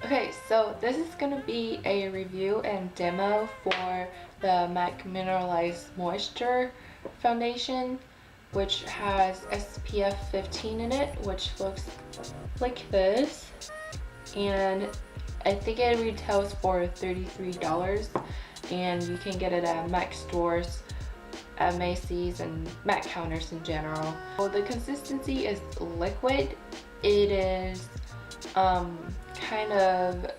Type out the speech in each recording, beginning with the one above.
Okay, so this is gonna be a review and demo for the MAC Mineralize Moisture Foundation, which has SPF 15 in it, which looks like this. And I think it retails for $33, and you can get it at MAC stores, at Macy's, and MAC counters in general. Well, the consistency is liquid. It is kind of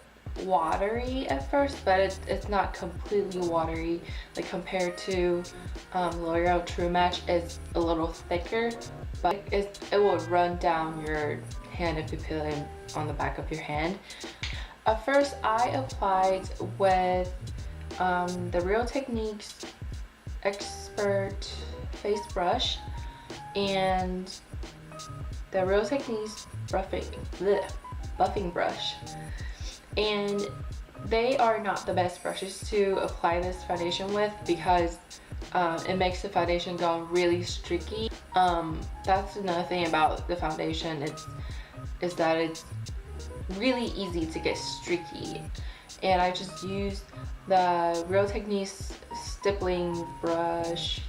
watery at first, but it's not completely watery. Like compared to L'Oreal True Match, it's a little thicker, but it will run down your hand if you put it on the back of your hand. At first, I applied with the Real Techniques Expert Face Brush and the Real Techniques buffing brush, and they are not the best brushes to apply this foundation with because it makes the foundation go really streaky. That's another thing about the foundation, is that it's really easy to get streaky, and I just used the Real Techniques stippling brush,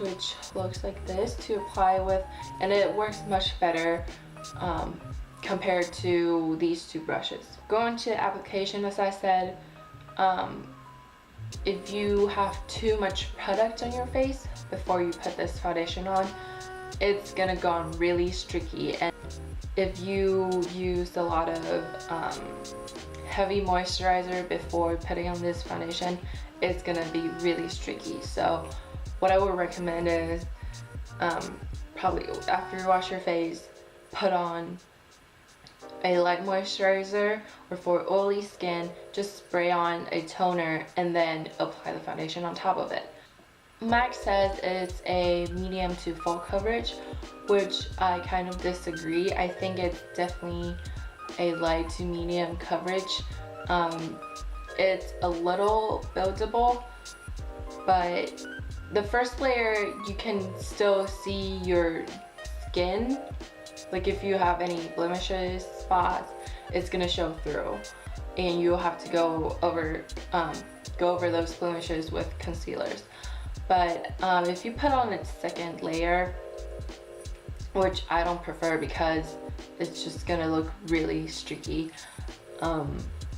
which looks like this, to apply with, and it works much better compared to these two brushes. Going to application, as I said, if you have too much product on your face before you put this foundation on, it's gonna go on really streaky. And if you use a lot of heavy moisturizer before putting on this foundation, it's gonna be really streaky. So what I would recommend is probably after you wash your face, put on a light moisturizer, or for oily skin, just spray on a toner and then apply the foundation on top of it. MAC says it's a medium to full coverage, which I kind of disagree. I think it's definitely a light to medium coverage. It's a little buildable, but the first layer you can still see your skin. Like if you have any blemishes, spots, it's gonna show through, and you'll have to go over those blemishes with concealers. But if you put on its second layer, which I don't prefer because it's just gonna look really streaky,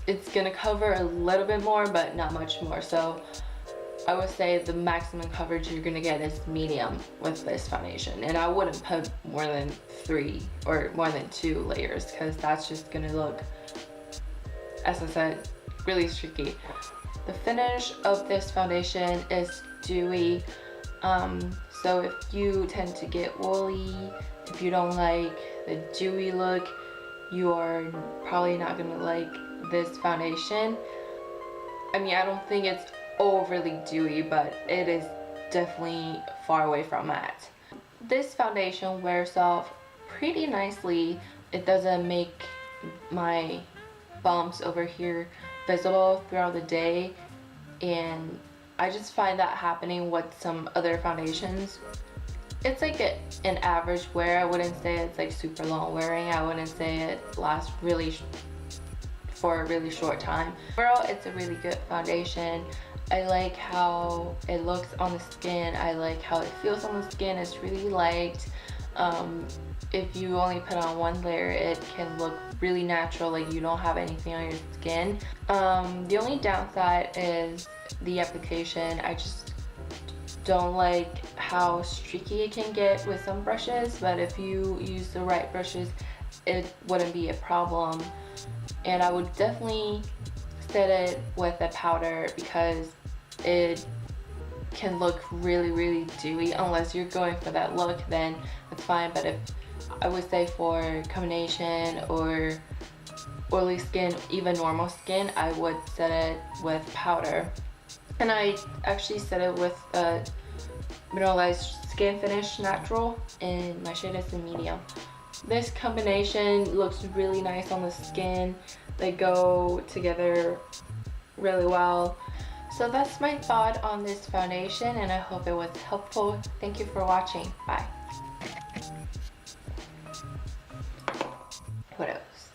it's gonna cover a little bit more, but not much more. So I would say the maximum coverage you're gonna get is medium with this foundation, and I wouldn't put more than 3 or more than 2 layers because that's just gonna look, as I said, really streaky. The finish of this foundation is dewy, so if you tend to get oily, if you don't like the dewy look, you are probably not gonna like this foundation. I mean, I don't think it's overly dewy, but it is definitely far away from matte. This foundation wears off pretty nicely. It doesn't make my bumps over here visible throughout the day, and I just find that happening with some other foundations. It's like an average wear. I wouldn't say it's like super long wearing. I wouldn't say it lasts for a really short time. Overall, it's a really good foundation. I like how it looks on the skin. I like how it feels on the skin. It's really light. If you only put on one layer, it can look really natural, like you don't have anything on your skin. The only downside is the application. I just don't like how streaky it can get with some brushes, but if you use the right brushes, it wouldn't be a problem. And I would definitely set it with a powder because it can look really dewy. Unless you're going for that look, then it's fine. But if I would say for combination or oily skin, even normal skin, I would set it with powder. And I actually set it with a Mineralize Skin Finish Natural, and my shade is in medium. This combination looks really nice on the skin. They go together really well. So that's my thought on this foundation, and I hope it was helpful. Thank you for watching. Bye. What else?